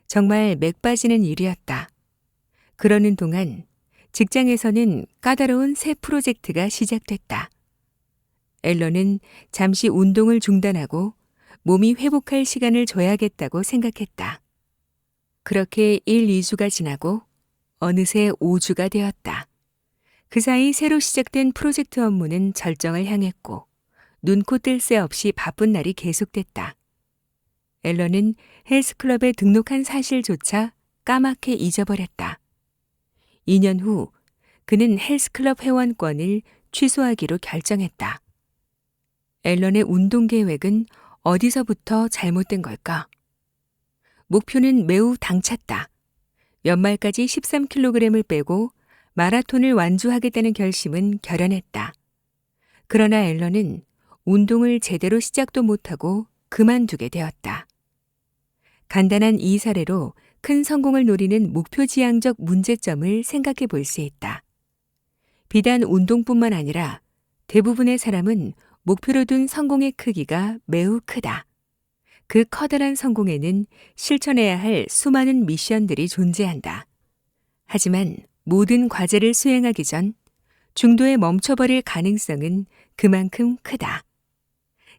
정말 맥 빠지는 일이었다. 그러는 동안 직장에서는 까다로운 새 프로젝트가 시작됐다. 앨런은 잠시 운동을 중단하고 몸이 회복할 시간을 줘야겠다고 생각했다. 그렇게 1, 2주가 지나고 어느새 5주가 되었다. 그 사이 새로 시작된 프로젝트 업무는 절정을 향했고 눈코 뜰 새 없이 바쁜 날이 계속됐다. 앨런은 헬스클럽에 등록한 사실조차 까맣게 잊어버렸다. 2년 후 그는 헬스클럽 회원권을 취소하기로 결정했다. 앨런의 운동 계획은 어디서부터 잘못된 걸까? 목표는 매우 당찼다. 연말까지 13kg을 빼고 마라톤을 완주하겠다는 결심은 결연했다. 그러나 앨런은 운동을 제대로 시작도 못하고 그만두게 되었다. 간단한 이 사례로 큰 성공을 노리는 목표지향적 문제점을 생각해 볼 수 있다. 비단 운동뿐만 아니라 대부분의 사람은 목표로 둔 성공의 크기가 매우 크다. 그 커다란 성공에는 실천해야 할 수많은 미션들이 존재한다. 하지만 모든 과제를 수행하기 전 중도에 멈춰버릴 가능성은 그만큼 크다.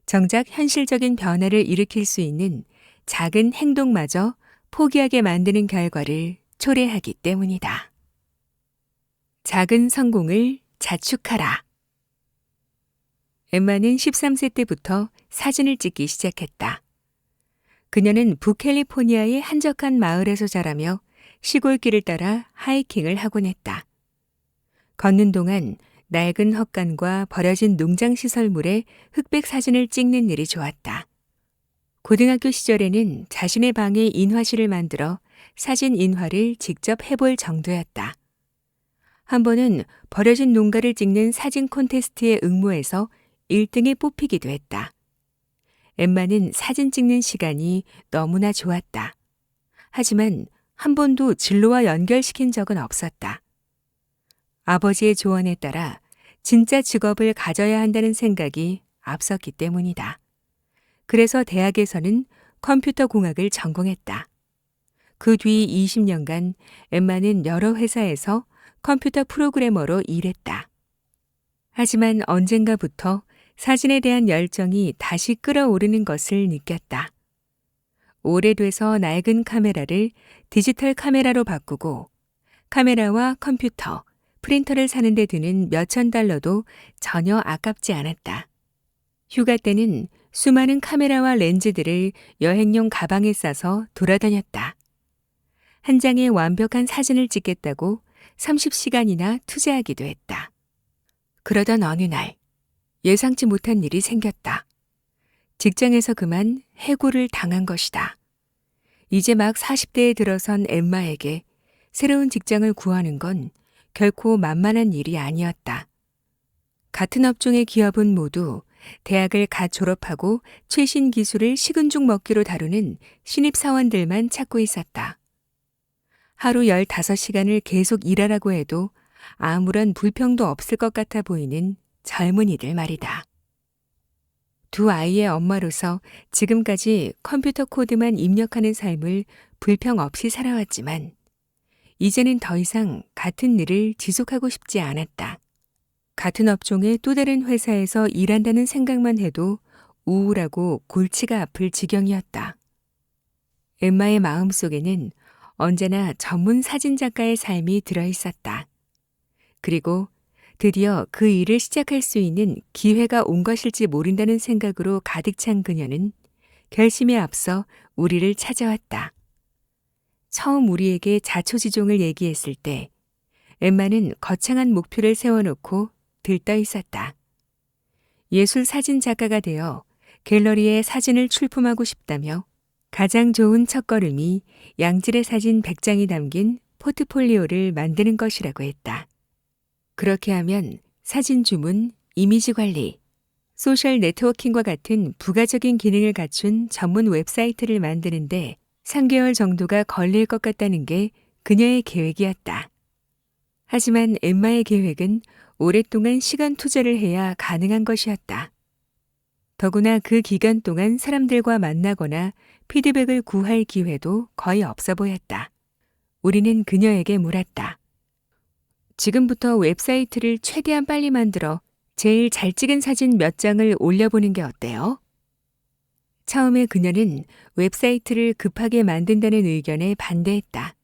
정작 현실적인 변화를 일으킬 수 있는 작은 행동마저 포기하게 만드는 결과를 초래하기 때문이다. 작은 성공을 자축하라. 엠마는 13세 때부터 사진을 찍기 시작했다. 그녀는 북캘리포니아의 한적한 마을에서 자라며 시골길을 따라 하이킹을 하곤 했다. 걷는 동안 낡은 헛간과 버려진 농장 시설물의 흑백 사진을 찍는 일이 좋았다. 고등학교 시절에는 자신의 방에 인화실을 만들어 사진 인화를 직접 해볼 정도였다. 한 번은 버려진 농가를 찍는 사진 콘테스트에 응모해서 1등에 뽑히기도 했다. 엠마는 사진 찍는 시간이 너무나 좋았다. 하지만 한 번도 진로와 연결시킨 적은 없었다. 아버지의 조언에 따라 진짜 직업을 가져야 한다는 생각이 앞섰기 때문이다. 그래서 대학에서는 컴퓨터 공학을 전공했다. 그 뒤 20년간 엠마는 여러 회사에서 컴퓨터 프로그래머로 일했다. 하지만 언젠가부터 사진에 대한 열정이 다시 끌어오르는 것을 느꼈다. 오래돼서 낡은 카메라를 디지털 카메라로 바꾸고 카메라와 컴퓨터, 프린터를 사는데 드는 몇천 달러도 전혀 아깝지 않았다. 휴가 때는 수많은 카메라와 렌즈들을 여행용 가방에 싸서 돌아다녔다. 한 장의 완벽한 사진을 찍겠다고 30시간이나 투자하기도 했다. 그러던 어느 날 예상치 못한 일이 생겼다. 직장에서 그만 해고를 당한 것이다. 이제 막 40대에 들어선 엠마에게 새로운 직장을 구하는 건 결코 만만한 일이 아니었다. 같은 업종의 기업은 모두 대학을 갓 졸업하고 최신 기술을 식은 죽 먹기로 다루는 신입사원들만 찾고 있었다. 하루 15시간을 계속 일하라고 해도 아무런 불평도 없을 것 같아 보이는 젊은이들 말이다. 두 아이의 엄마로서 지금까지 컴퓨터 코드만 입력하는 삶을 불평 없이 살아왔지만 이제는 더 이상 같은 일을 지속하고 싶지 않았다. 같은 업종의 또 다른 회사에서 일한다는 생각만 해도 우울하고 골치가 아플 지경이었다. 엠마의 마음속에는 언제나 전문 사진작가의 삶이 들어있었다. 그리고 드디어 그 일을 시작할 수 있는 기회가 온 것일지 모른다는 생각으로 가득 찬 그녀는 결심에 앞서 우리를 찾아왔다. 처음 우리에게 자초지종을 얘기했을 때 엠마는 거창한 목표를 세워놓고 들떠 있었다. 예술 사진 작가가 되어 갤러리에 사진을 출품하고 싶다며 가장 좋은 첫걸음이 양질의 사진 100장이 담긴 포트폴리오를 만드는 것이라고 했다. 그렇게 하면 사진 주문, 이미지 관리, 소셜 네트워킹과 같은 부가적인 기능을 갖춘 전문 웹사이트를 만드는데 3개월 정도가 걸릴 것 같다는 게 그녀의 계획이었다. 하지만 엠마의 계획은 오랫동안 시간 투자를 해야 가능한 것이었다. 더구나 그 기간 동안 사람들과 만나거나 피드백을 구할 기회도 거의 없어 보였다. 우리는 그녀에게 물었다. 지금부터 웹사이트를 최대한 빨리 만들어 제일 잘 찍은 사진 몇 장을 올려보는 게 어때요? 처음에 그녀는 웹사이트를 급하게 만든다는 의견에 반대했다.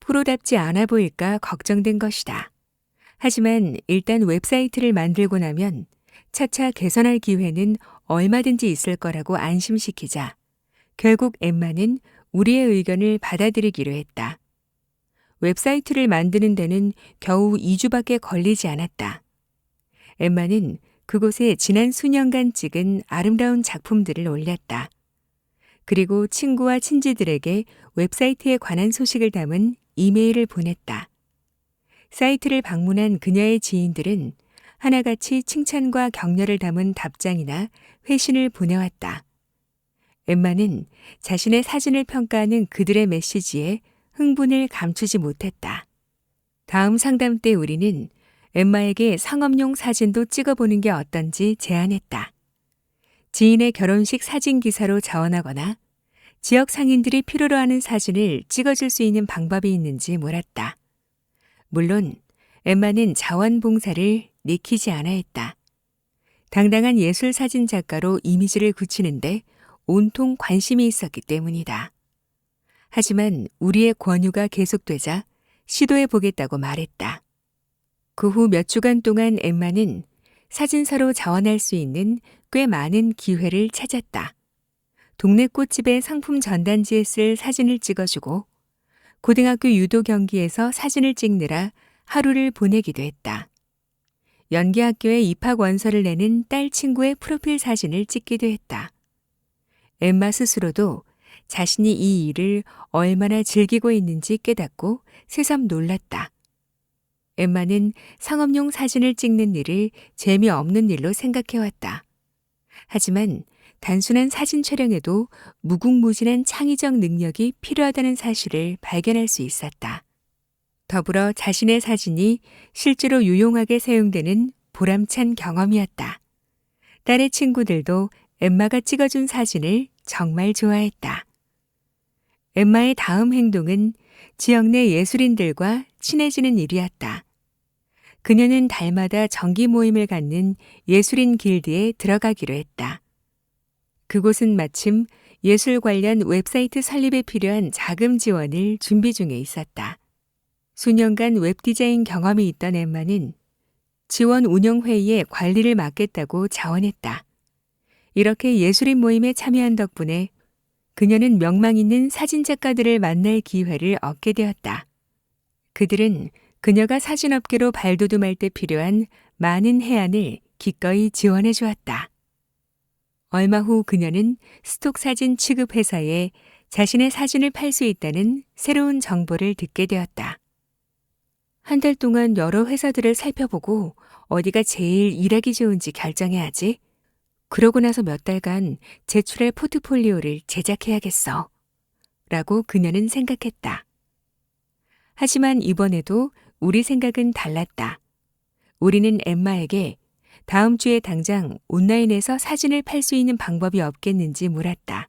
프로답지 않아 보일까 걱정된 것이다. 하지만 일단 웹사이트를 만들고 나면 차차 개선할 기회는 얼마든지 있을 거라고 안심시키자 결국 엠마는 우리의 의견을 받아들이기로 했다. 웹사이트를 만드는 데는 겨우 2주밖에 걸리지 않았다. 엠마는 그곳에 지난 수년간 찍은 아름다운 작품들을 올렸다. 그리고 친구와 친지들에게 웹사이트에 관한 소식을 담은 이메일을 보냈다. 사이트를 방문한 그녀의 지인들은 하나같이 칭찬과 격려를 담은 답장이나 회신을 보내왔다. 엠마는 자신의 사진을 평가하는 그들의 메시지에 흥분을 감추지 못했다. 다음 상담 때 우리는 엠마에게 상업용 사진도 찍어보는 게 어떤지 제안했다. 지인의 결혼식 사진 기사로 자원하거나 지역 상인들이 필요로 하는 사진을 찍어줄 수 있는 방법이 있는지 물었다. 물론 엠마는 자원봉사를 내키지 않아 했다. 당당한 예술 사진 작가로 이미지를 굳히는데 온통 관심이 있었기 때문이다. 하지만 우리의 권유가 계속되자 시도해 보겠다고 말했다. 그 후 몇 주간 동안 엠마는 사진사로 자원할 수 있는 꽤 많은 기회를 찾았다. 동네 꽃집의 상품 전단지에 쓸 사진을 찍어주고 고등학교 유도 경기에서 사진을 찍느라 하루를 보내기도 했다. 연기학교에 입학 원서를 내는 딸 친구의 프로필 사진을 찍기도 했다. 엠마 스스로도 자신이 이 일을 얼마나 즐기고 있는지 깨닫고 새삼 놀랐다. 엠마는 상업용 사진을 찍는 일을 재미없는 일로 생각해왔다. 하지만 단순한 사진 촬영에도 무궁무진한 창의적 능력이 필요하다는 사실을 발견할 수 있었다. 더불어 자신의 사진이 실제로 유용하게 사용되는 보람찬 경험이었다. 딸의 친구들도 엠마가 찍어준 사진을 정말 좋아했다. 엠마의 다음 행동은 지역 내 예술인들과 친해지는 일이었다. 그녀는 달마다 정기 모임을 갖는 예술인 길드에 들어가기로 했다. 그곳은 마침 예술 관련 웹사이트 설립에 필요한 자금 지원을 준비 중에 있었다. 수년간 웹디자인 경험이 있던 엠마는 지원 운영회의에 관리를 맡겠다고 자원했다. 이렇게 예술인 모임에 참여한 덕분에 그녀는 명망 있는 사진작가들을 만날 기회를 얻게 되었다. 그들은 그녀가 사진업계로 발돋움할 때 필요한 많은 해안을 기꺼이 지원해 주었다. 얼마 후 그녀는 스톡 사진 취급 회사에 자신의 사진을 팔 수 있다는 새로운 정보를 듣게 되었다. 한 달 동안 여러 회사들을 살펴보고 어디가 제일 일하기 좋은지 결정해야지. 그러고 나서 몇 달간 제출할 포트폴리오를 제작해야겠어. 라고 그녀는 생각했다. 하지만 이번에도 우리 생각은 달랐다. 우리는 엠마에게 다음 주에 당장 온라인에서 사진을 팔 수 있는 방법이 없겠는지 물었다.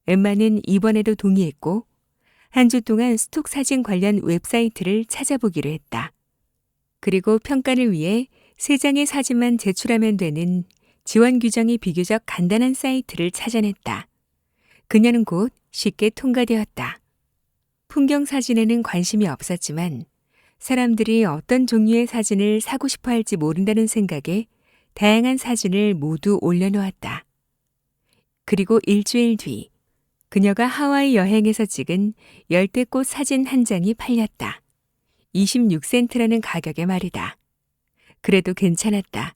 엠마는 이번에도 동의했고 한 주 동안 스톡 사진 관련 웹사이트를 찾아보기로 했다. 그리고 평가를 위해 3장의 사진만 제출하면 되는 지원 규정이 비교적 간단한 사이트를 찾아냈다. 그녀는 곧 쉽게 통과되었다. 풍경 사진에는 관심이 없었지만 사람들이 어떤 종류의 사진을 사고 싶어 할지 모른다는 생각에 다양한 사진을 모두 올려놓았다. 그리고 일주일 뒤 그녀가 하와이 여행에서 찍은 열대꽃 사진 한 장이 팔렸다. 26센트라는 가격에 말이다. 그래도 괜찮았다.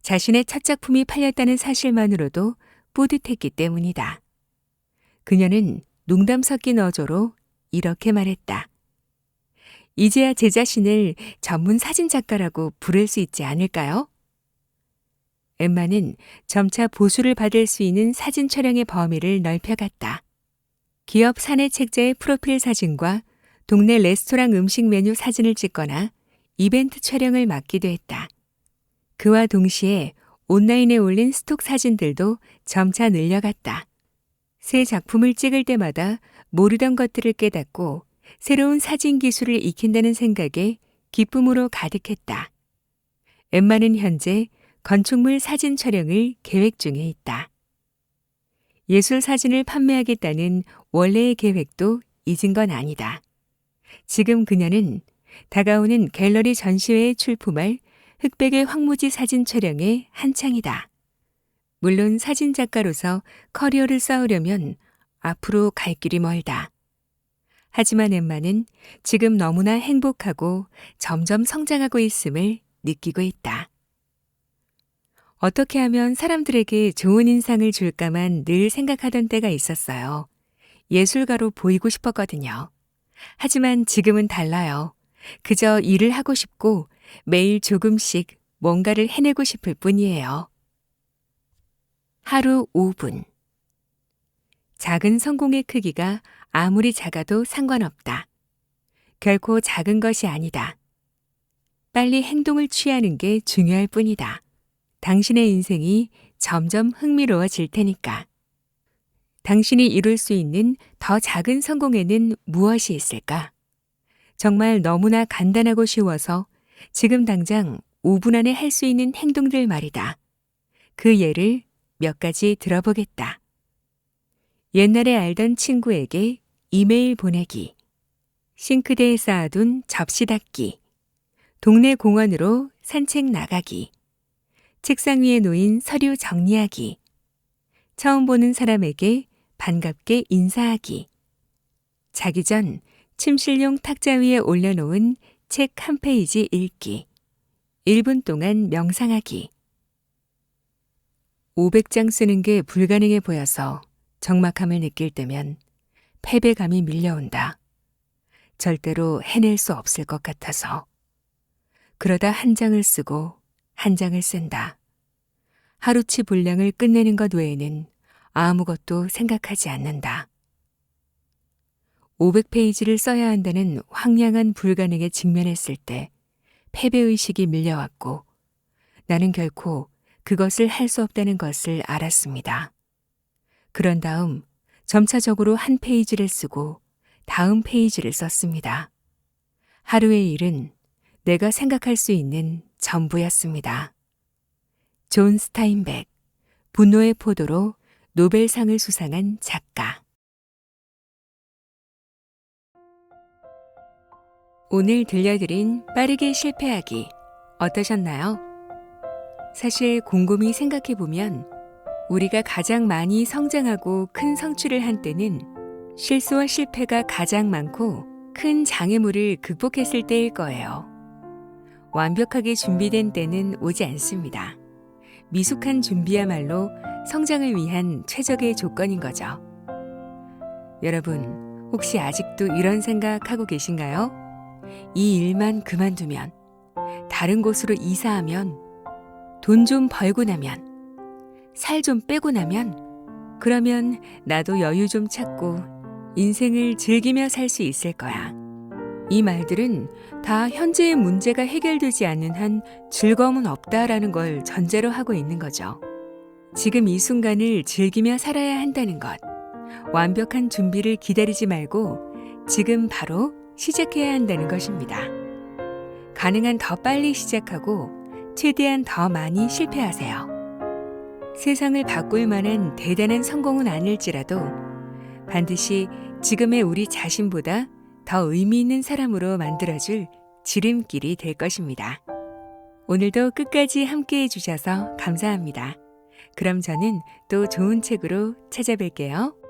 자신의 첫 작품이 팔렸다는 사실만으로도 뿌듯했기 때문이다. 그녀는 농담 섞인 어조로 이렇게 말했다. 이제야 제 자신을 전문 사진작가라고 부를 수 있지 않을까요? 엠마는 점차 보수를 받을 수 있는 사진 촬영의 범위를 넓혀갔다. 기업 사내 책자의 프로필 사진과 동네 레스토랑 음식 메뉴 사진을 찍거나 이벤트 촬영을 맡기도 했다. 그와 동시에 온라인에 올린 스톡 사진들도 점차 늘려갔다. 새 작품을 찍을 때마다 모르던 것들을 깨닫고 새로운 사진 기술을 익힌다는 생각에 기쁨으로 가득했다. 엠마는 현재 건축물 사진 촬영을 계획 중에 있다. 예술 사진을 판매하겠다는 원래의 계획도 잊은 건 아니다. 지금 그녀는 다가오는 갤러리 전시회에 출품할 흑백의 황무지 사진 촬영에 한창이다. 물론 사진작가로서 커리어를 쌓으려면 앞으로 갈 길이 멀다. 하지만 엠마는 지금 너무나 행복하고 점점 성장하고 있음을 느끼고 있다. 어떻게 하면 사람들에게 좋은 인상을 줄까만 늘 생각하던 때가 있었어요. 예술가로 보이고 싶었거든요. 하지만 지금은 달라요. 그저 일을 하고 싶고 매일 조금씩 뭔가를 해내고 싶을 뿐이에요. 하루 5분. 작은 성공의 크기가 아무리 작아도 상관없다. 결코 작은 것이 아니다. 빨리 행동을 취하는 게 중요할 뿐이다. 당신의 인생이 점점 흥미로워질 테니까. 당신이 이룰 수 있는 더 작은 성공에는 무엇이 있을까? 정말 너무나 간단하고 쉬워서 지금 당장 5분 안에 할 수 있는 행동들 말이다. 그 예를 몇 가지 들어보겠다. 옛날에 알던 친구에게 이메일 보내기, 싱크대에 쌓아둔 접시 닦기, 동네 공원으로 산책 나가기, 책상 위에 놓인 서류 정리하기, 처음 보는 사람에게 반갑게 인사하기. 자기 전 침실용 탁자 위에 올려놓은 책 한 페이지 읽기. 1분 동안 명상하기. 500장 쓰는 게 불가능해 보여서 적막함을 느낄 때면 패배감이 밀려온다. 절대로 해낼 수 없을 것 같아서. 그러다 한 장을 쓰고 한 장을 쓴다. 하루치 분량을 끝내는 것 외에는 아무것도 생각하지 않는다. 500페이지를 써야 한다는 황량한 불가능에 직면했을 때 패배의식이 밀려왔고 나는 결코 그것을 할 수 없다는 것을 알았습니다. 그런 다음 점차적으로 한 페이지를 쓰고 다음 페이지를 썼습니다. 하루의 일은 내가 생각할 수 있는 전부였습니다. 존 스타인백, 분노의 포도로 노벨상을 수상한 작가. 오늘 들려드린 빠르게 실패하기 어떠셨나요? 사실 곰곰이 생각해보면 우리가 가장 많이 성장하고 큰 성취를 한 때는 실수와 실패가 가장 많고 큰 장애물을 극복했을 때일 거예요. 완벽하게 준비된 때는 오지 않습니다. 미숙한 준비야말로 성장을 위한 최적의 조건인 거죠. 여러분, 혹시 아직도 이런 생각하고 계신가요? 이 일만 그만두면, 다른 곳으로 이사하면, 돈 좀 벌고 나면, 살 좀 빼고 나면, 그러면 나도 여유 좀 찾고 인생을 즐기며 살 수 있을 거야. 이 말들은 다 현재의 문제가 해결되지 않는 한 즐거움은 없다라는 걸 전제로 하고 있는 거죠. 지금 이 순간을 즐기며 살아야 한다는 것. 완벽한 준비를 기다리지 말고 지금 바로 시작해야 한다는 것입니다. 가능한 더 빨리 시작하고 최대한 더 많이 실패하세요. 세상을 바꿀 만한 대단한 성공은 아닐지라도 반드시 지금의 우리 자신보다 더 의미 있는 사람으로 만들어줄 지름길이 될 것입니다. 오늘도 끝까지 함께 해주셔서 감사합니다. 그럼 저는 또 좋은 책으로 찾아뵐게요.